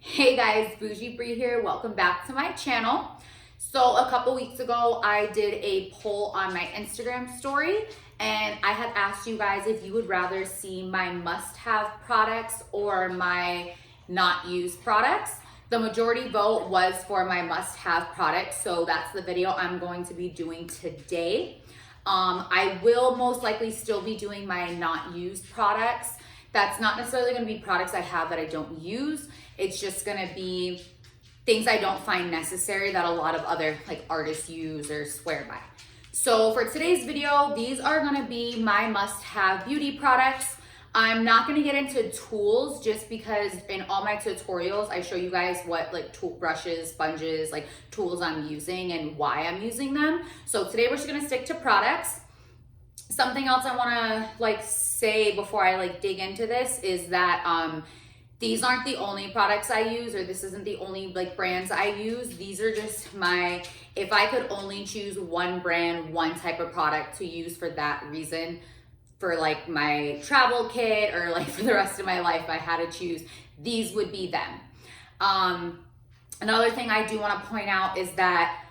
Hey guys, Bougie Bree here. Welcome back to my channel. So a couple weeks ago, I did a poll on my Instagram story and I had asked you guys if you would rather see my must-have products or my not used products. The majority vote was for my must-have products, so that's the video I'm going to be doing today. I will most likely still be doing my not used products. That's not necessarily going to be products I have that I don't use. It's just going to be things I don't find necessary that a lot of other artists use or swear by. So for today's video, these are going to be my must-have beauty products. I'm not going to get into tools just because in all my tutorials, I show you guys what tool brushes, sponges, tools I'm using and why I'm using them. So today we're just going to stick to products. Something else I want to say before I dig into this is that these aren't the only products I use, or this isn't the only brands I use. These are just if I could only choose one brand, one type of product to use for that reason, for my travel kit or for the rest of my life, if I had to choose, these would be them. Another thing I do want to point out is that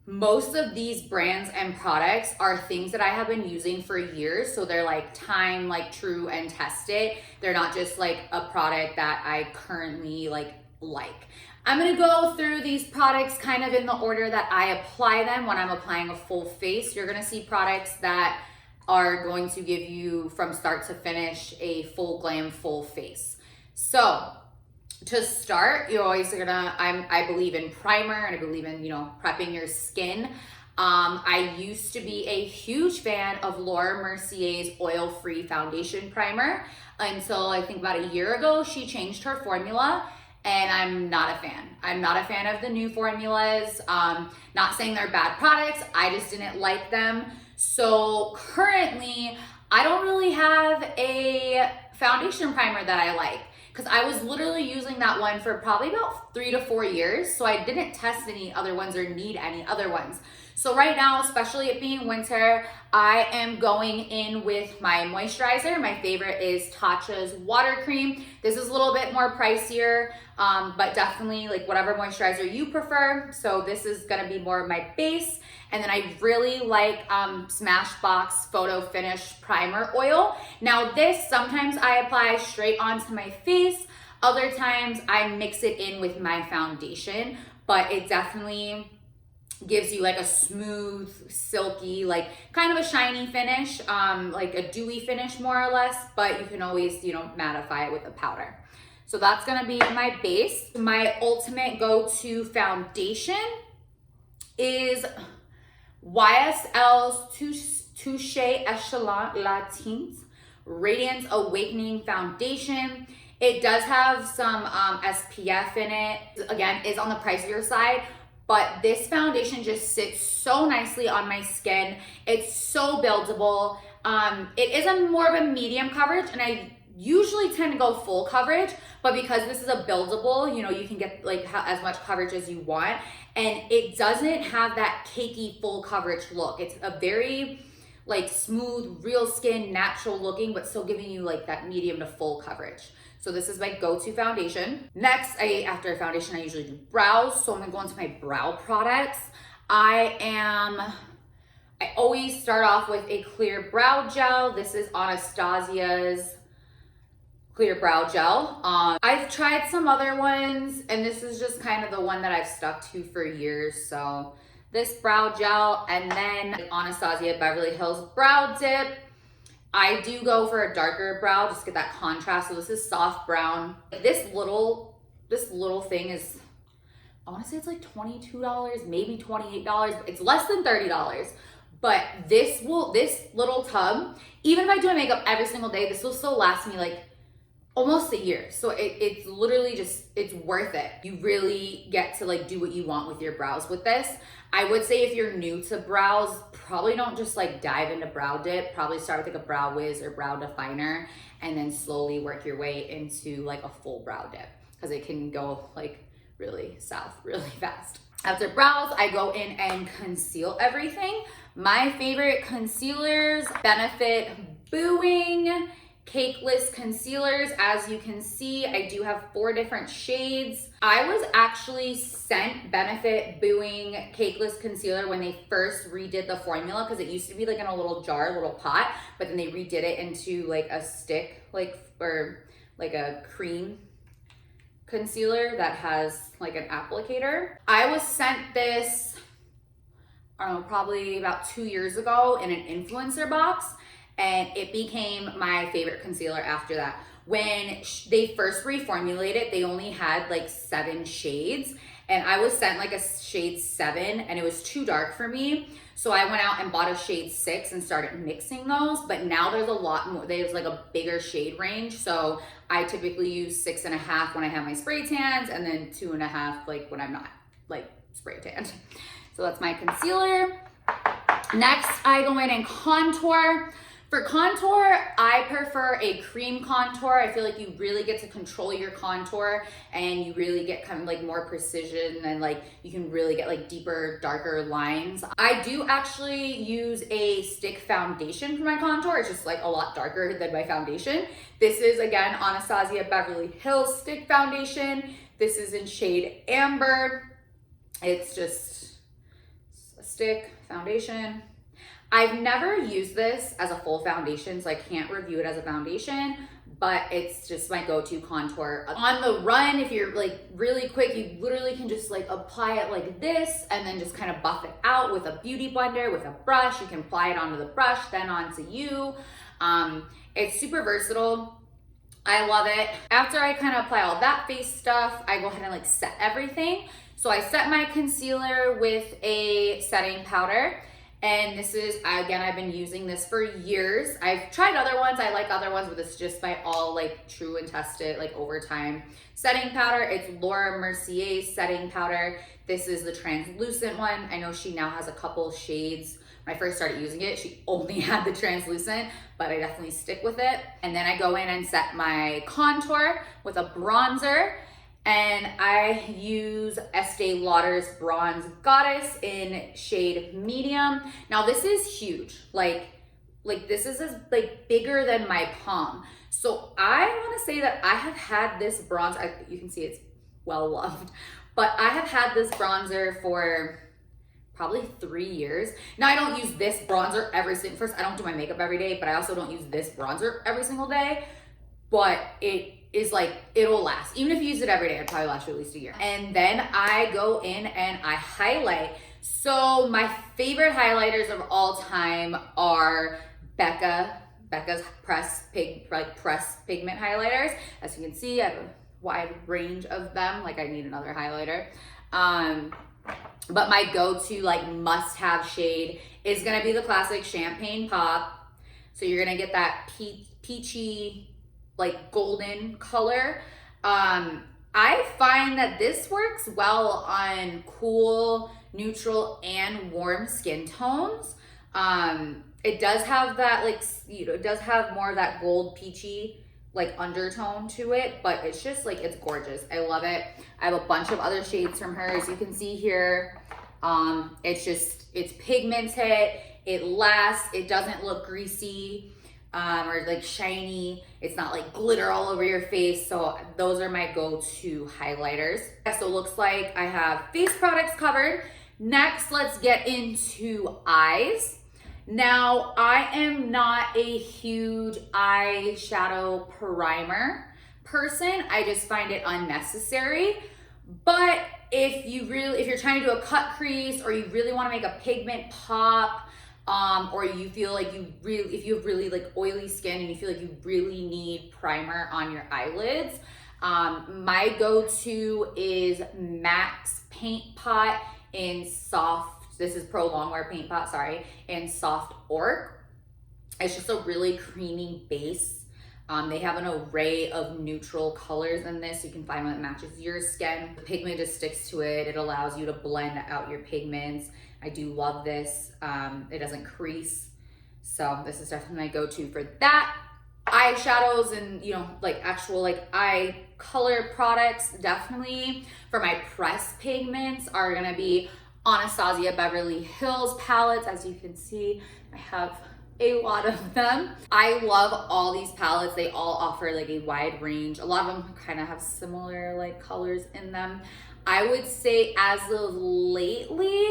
most of these brands and products are things that I have been using for years. So they're time, true and tested. They're not just a product that I currently like. I'm gonna go through these products kind of in the order that I apply them when I'm applying a full face. You're gonna see products that are going to give you from start to finish a full glam, full face. So to start, you're always gonna, I believe in primer and I believe in, prepping your skin. I used to be a huge fan of Laura Mercier's oil-free foundation primer until I think about a year ago, she changed her formula and I'm not a fan. I'm not a fan of the new formulas. Not saying they're bad products, I just didn't like them. So currently, I don't really have a foundation primer that I like, because I was literally using that one for probably about 3 to 4 years. So I didn't test any other ones or need any other ones. So right now, especially it being winter, I am going in with my moisturizer. My favorite is Tatcha's water cream. This is a little bit more pricier, but definitely whatever moisturizer you prefer. So this is gonna be more of my base. And then I really like Smashbox Photo Finish Primer Oil. Now this, sometimes I apply straight onto my face. Other times I mix it in with my foundation, but it definitely gives you a smooth, silky, kind of a shiny finish, a dewy finish more or less, but you can always, mattify it with a powder. So that's gonna be my base. My ultimate go-to foundation is YSL's Touche Eclat La Teint Radiance Awakening Foundation. It does have some SPF in it. Again, is on the pricier side, but this foundation just sits so nicely on my skin. It's so buildable. It is a more of a medium coverage, and I usually tend to go full coverage, but because this is a buildable, you can get as much coverage as you want, and it doesn't have that cakey full coverage look. It's a very smooth, real skin, natural looking, but still giving you that medium to full coverage. So this is my go-to foundation. Next, after a foundation, I usually do brows. So I'm gonna go into my brow products. I always start off with a clear brow gel. This is Anastasia's clear brow gel. I've tried some other ones, and this is just kind of the one that I've stuck to for years. So this brow gel, and then Anastasia Beverly Hills brow dip. I do go for a darker brow, just get that contrast. So this is soft brown. This little thing is, I wanna say it's $22, maybe $28. It's less than $30. But this little tub, even if I do my makeup every single day, this will still last me almost a year. So it's literally just, it's worth it. You really get to do what you want with your brows with this. I would say if you're new to brows, probably don't just dive into brow dip. Probably start with a brow wiz or brow definer, and then slowly work your way into a full brow dip, because it can go really south really fast. After brows, I go in and conceal everything. My favorite concealers: Benefit Boo-ing, Cakeless concealers. As you can see, I do have 4 different shades. I was actually sent Benefit Booing Cakeless concealer when they first redid the formula, because it used to be like in a little jar, a little pot, but then they redid it into like a stick, or like a cream concealer that has like an applicator. I was sent this, I don't know, probably about 2 years ago in an influencer box, and it became my favorite concealer after that. When they first reformulated, they only had like 7 shades, and I was sent like a shade 7 and it was too dark for me. So I went out and bought a shade 6 and started mixing those, but now there's a lot more, there's like a bigger shade range. So I typically use 6.5 when I have my spray tans, and then 2.5 like when I'm not like spray tanned. So that's my concealer. Next, I go in and contour. For contour, I prefer a cream contour. I feel like you really get to control your contour, and you really get kind of like more precision, and like you can really get like deeper, darker lines. I do actually use a stick foundation for my contour. It's just like a lot darker than my foundation. This is again Anastasia Beverly Hills stick foundation. This is in shade Amber. It's just a stick foundation. I've never used this as a full foundation, so I can't review it as a foundation, but it's just my go-to contour. On the run, if you're like really quick, you literally can just like apply it like this and then just kind of buff it out with a beauty blender, with a brush. You can apply it onto the brush, then onto you. It's super versatile. I love it. After I kind of apply all that face stuff, I go ahead and like set everything. So I set my concealer with a setting powder. And this is, again, I've been using this for years. I've tried other ones, I like other ones, but this is just my all like true and tested like over time setting powder. It's Laura Mercier's setting powder. This is the translucent one. I know she now has a couple shades. When I first started using it, she only had the translucent, but I definitely stick with it. And then I go in and set my contour with a bronzer. And I use Estee Lauder's Bronze Goddess in shade medium. Now this is huge, like this is like bigger than my palm. So I wanna say that I have had this bronzer, you can see it's well loved, but I have had this bronzer for probably 3 years. Now I don't use this bronzer every single, first I don't do my makeup every day, but I also don't use this bronzer every single day, but it is like, it'll last. Even if you use it every day, it'll probably last you at least a year. And then I go in and I highlight. So my favorite highlighters of all time are Becca's press pigment highlighters. As you can see, I have a wide range of them. Like I need another highlighter. But my go-to like must-have shade is gonna be the classic Champagne Pop. So you're gonna get that peachy, like golden color. I find that this works well on cool, neutral, and warm skin tones. It does have that like, you know, it does have more of that gold peachy like undertone to it, but it's just like, it's gorgeous. I love it. I have a bunch of other shades from her, as you can see here. It's pigmented, it lasts, it doesn't look greasy. Or like shiny. It's not like glitter all over your face. So those are my go-to highlighters. So it looks like I have face products covered. Next, let's get into eyes. Now, I am not a huge eyeshadow primer person. I just find it unnecessary. But if you're trying to do a cut crease, or you really want to make a pigment pop, or you feel like if you have really like oily skin and you feel like you really need primer on your eyelids, my go-to is MAC's Paint Pot in soft, this is Pro Longwear Paint Pot, sorry, in soft orc. It's just a really creamy base. They have an array of neutral colors in this. You can find one that matches your skin. The pigment just sticks to it. It allows you to blend out your pigments. I do love this. It doesn't crease. So this is definitely my go-to for that. Eyeshadows and, you know, like actual like eye color products, definitely for my press pigments are gonna be Anastasia Beverly Hills palettes. As you can see, I have a lot of them. I love all these palettes. They all offer like a wide range. A lot of them kind of have similar like colors in them. I would say as of lately,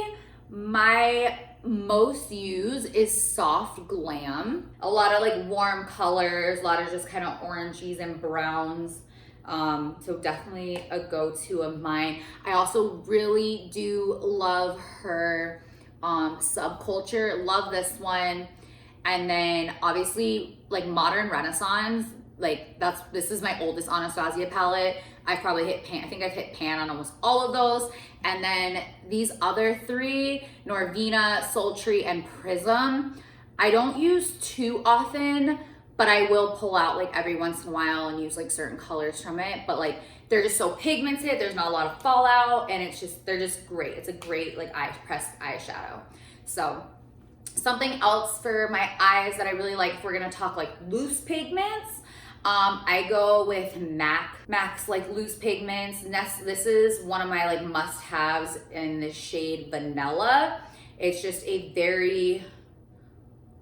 my most used is soft glam. A lot of like warm colors, a lot of just kind of oranges and browns. So definitely a go-to of mine. I also really do love her Subculture. Love this one. And then obviously like Modern Renaissance, like this is my oldest Anastasia palette. I've probably hit pan. I think I've hit pan on almost all of those. And then these other three, Norvina, Sultry, and Prism, I don't use too often, but I will pull out like every once in a while and use like certain colors from it. But like they're just so pigmented, there's not a lot of fallout, and they're just great. It's a great like pressed eyeshadow. So something else for my eyes that I really like, if we're gonna talk like loose pigments, I go with MAC's like loose pigments. This is one of my like must-haves in the shade Vanilla. It's just a very,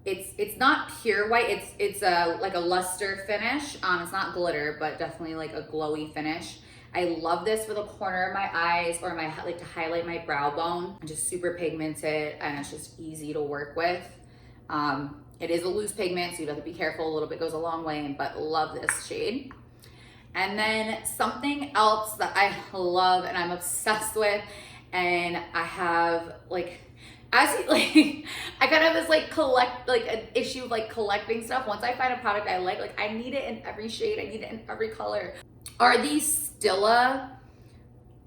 it's not pure white. It's a like a luster finish. It's not glitter, but definitely like a glowy finish. I love this for the corner of my eyes or like to highlight my brow bone. It's just super pigmented and it's just easy to work with. It is a loose pigment, so you have to be careful. A little bit goes a long way, but love this shade. And then something else that I love and I'm obsessed with, and I have like, I kind of have this like an issue of like collecting stuff. Once I find a product I like I need it in every shade, I need it in every color. Are these Stila,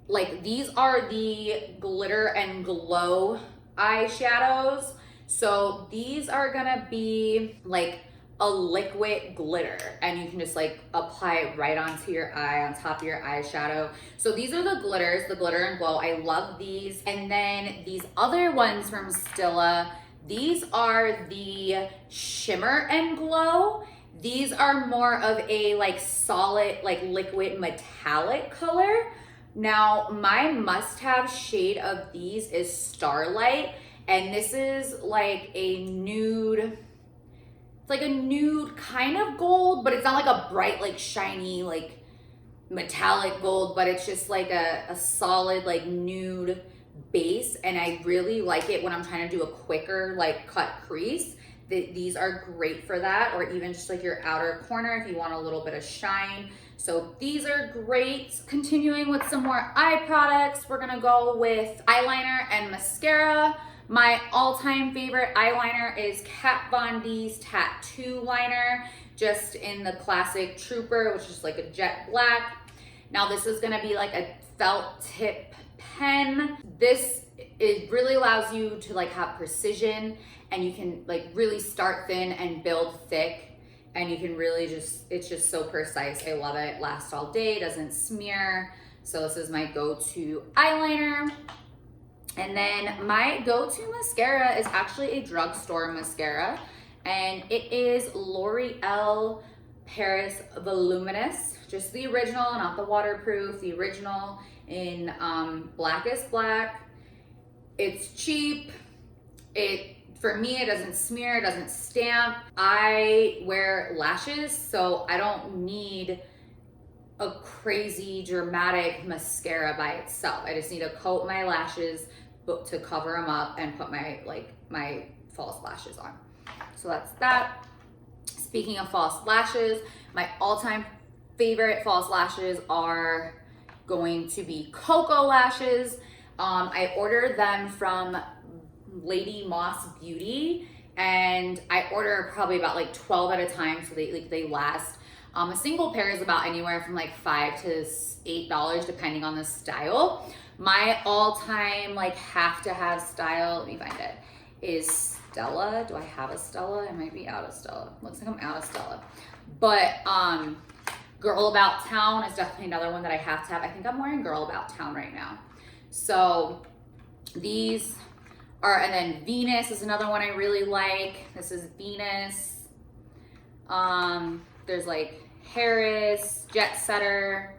like these are the glitter and glow eyeshadows. So these are gonna be like a liquid glitter and you can just like apply it right onto your eye, on top of your eyeshadow. So these are the glitters, the glitter and glow. I love these. And then these other ones from Stila, these are the shimmer and glow. These are more of a like solid, like liquid metallic color. Now my must-have shade of these is Starlight. And this is like a nude, it's like a nude kind of gold, but it's not like a bright, like shiny, like metallic gold, but it's just like a solid, like nude base. And I really like it when I'm trying to do a quicker, like cut crease. These are great for that, or even just like your outer corner if you want a little bit of shine. So these are great. Continuing with some more eye products, we're gonna go with eyeliner and mascara. My all-time favorite eyeliner is Kat Von D's Tattoo Liner, just in the classic Trooper, which is like a jet black. Now this is gonna be like a felt tip pen. It really allows you to like have precision, and you can like really start thin and build thick, and you can really it's just so precise. I love it. Lasts all day, doesn't smear. So this is my go-to eyeliner. And then my go-to mascara is actually a drugstore mascara, and it is L'Oreal Paris Voluminous, just the original, not the waterproof, the original in blackest black. It's cheap. For me, it doesn't smear, it doesn't stamp. I wear lashes, so I don't need a crazy dramatic mascara by itself. I just need to coat my lashes to cover them up and put my false lashes on. So that's that. Speaking of false lashes, my all-time favorite false lashes are going to be Cocoa lashes. I ordered them from Lady Moss Beauty, and I order probably about like 12 at a time, so they last. A single pair is about anywhere from like $5 to $8 depending on the style. My all-time like have to have style, let me find it, is Stella. Do I have a Stella? I might be out of Stella. Looks like I'm out of Stella. But Girl About Town is definitely another one that I have to have. I think I'm wearing Girl About Town right now. So these are, and then Venus is another one I really like. This is Venus. There's like Harris, Jet Setter.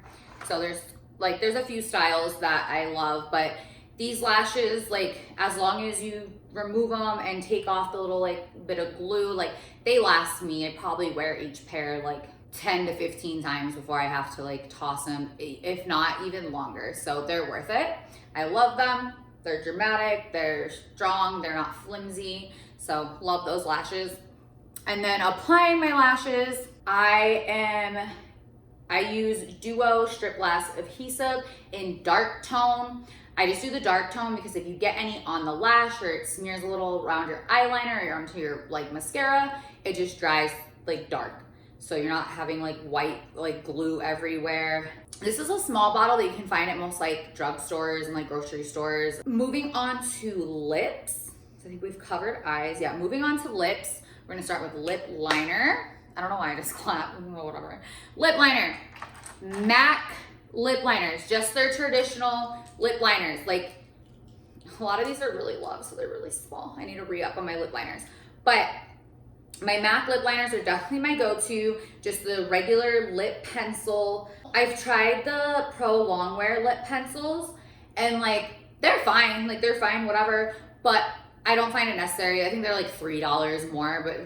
So there's a few styles that I love, but these lashes, like as long as you remove them and take off the little like bit of glue. Like they last me, I probably wear each pair like 10 to 15 times before I have to like toss them, if not even longer. So they're worth it. I love them. They're dramatic, they're strong, they're not flimsy. So love those lashes. And then applying my lashes, I use Duo Strip Lash Adhesive in dark tone. I just do the dark tone because if you get any on the lash or it smears a little around your eyeliner or onto your like mascara, it just dries like dark. So you're not having like white like glue everywhere. This is a small bottle that you can find at most like drugstores and like grocery stores. Moving on to lips. So I think we've covered eyes. Yeah, moving on to lips. We're gonna start with lip liner. I don't know why I just clapped, whatever. Lip liner, MAC lip liners, just their traditional lip liners. Like a lot of these are really loved, so they're really small. I need to re-up on my lip liners. But my MAC lip liners are definitely my go-to, just the regular lip pencil. I've tried the Pro Longwear lip pencils and like, they're fine, whatever, but I don't find it necessary. I think they're like $3 more, but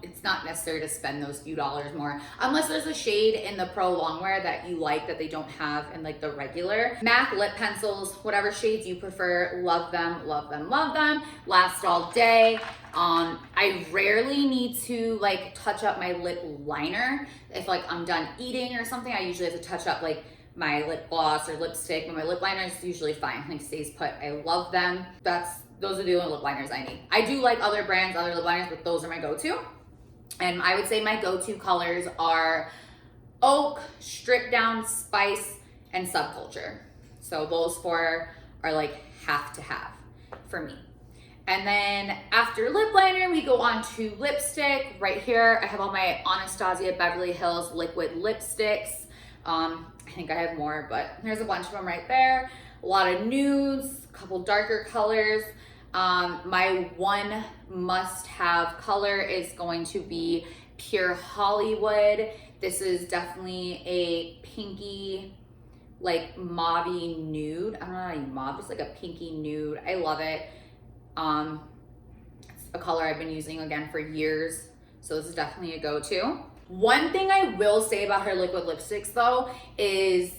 it's not necessary to spend those few dollars more unless there's a shade in the Pro Longwear that you like that they don't have in like the regular. MAC lip pencils, whatever shades you prefer, love them, love them, love them. Last all day. I rarely need to like touch up my lip liner. If like I'm done eating or something, I usually have to touch up like my lip gloss or lipstick, but my lip liner is usually fine, like stays put. I love them. Those are the only lip liners I need. I do like other brands, other lip liners, but those are my go-to. And I would say my go-to colors are Oak, Stripped Down, Spice, and Subculture. So those four are like have to have for me. And then after lip liner, we go on to lipstick. Right here, I have all my Anastasia Beverly Hills liquid lipsticks. I think I have more, but there's a bunch of them right there. A lot of nudes, a couple darker colors. My one must-have color is going to be Pure Hollywood. This is definitely a pinky, like mauve-y nude. I don't know how you mauve, it's like a pinky nude. I love it. It's a color I've been using again for years, so this is definitely a go-to. One thing I will say about her liquid lipsticks though is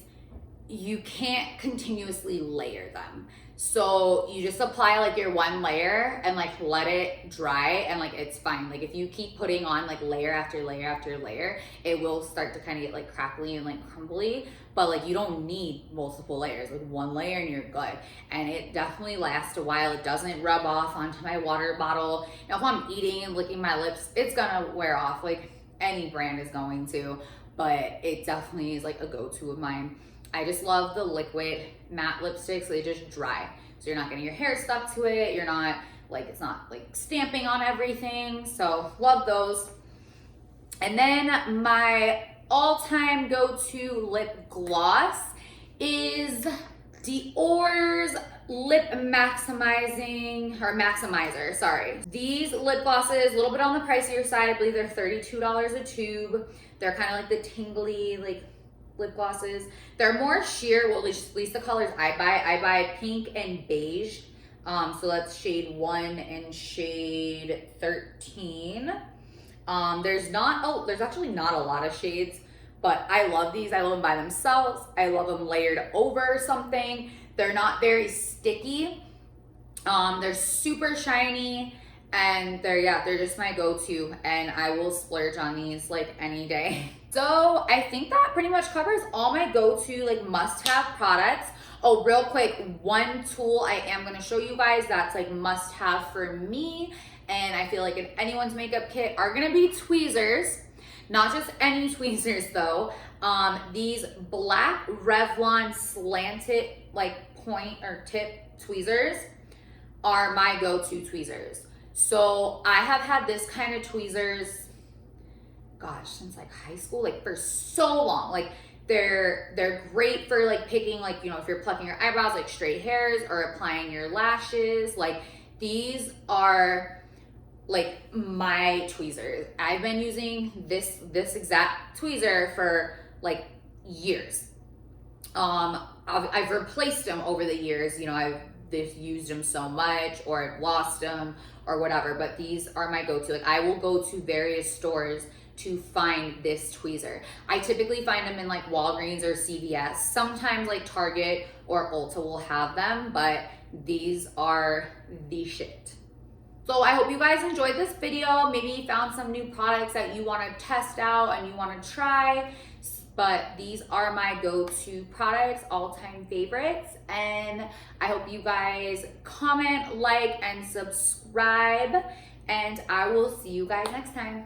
you can't continuously layer them. So you just apply like your one layer and like let it dry and like it's fine. Like if you keep putting on like layer after layer after layer, it will start to kind of get like crackly and like crumbly, but like you don't need multiple layers. Like one layer and you're good. And it definitely lasts a while. It doesn't rub off onto my water bottle. Now if I'm eating and licking my lips, it's gonna wear off. Like any brand is going to, but it definitely is like a go-to of mine. I just love the liquid matte lipsticks. They just dry. So you're not getting your hair stuck to it. You're not like, it's not like stamping on everything. So love those. And then my all-time go-to lip gloss is Dior's Lip Maximizer, sorry. These lip glosses, a little bit on the pricier side. I believe they're $32 a tube. They're kind of like the tingly, like lip glosses. They're more sheer, well, at least the colors I buy pink and beige. So that's shade 1 and shade 13. There's actually not a lot of shades, but I love these. I love them by themselves. I love them layered over something. They're not very sticky. They're super shiny, and they're just my go-to, and I will splurge on these like any day. So I think that pretty much covers all my go-to like must-have products. Oh, real quick, one tool I am gonna show you guys that's like must-have for me, and I feel like in anyone's makeup kit are gonna be tweezers. Not just any tweezers though. These black Revlon slanted like point or tip tweezers are my go-to tweezers. So I have had this kind of tweezers, gosh, since like high school, like for so long. Like they're great for like picking, like, you know, if you're plucking your eyebrows, like straight hairs, or applying your lashes. Like these are like my tweezers. I've been using this exact tweezer for like years. I've replaced them over the years. You know, I've this used them so much or I've lost them or whatever, but these are my go-to. Like I will go to various stores to find this tweezer. I typically find them in like Walgreens or CVS. Sometimes like Target or Ulta will have them, but these are the shit. So I hope you guys enjoyed this video. Maybe you found some new products that you want to test out and you want to try. But these are my go-to products, all-time favorites. And I hope you guys comment, like, and subscribe. And I will see you guys next time.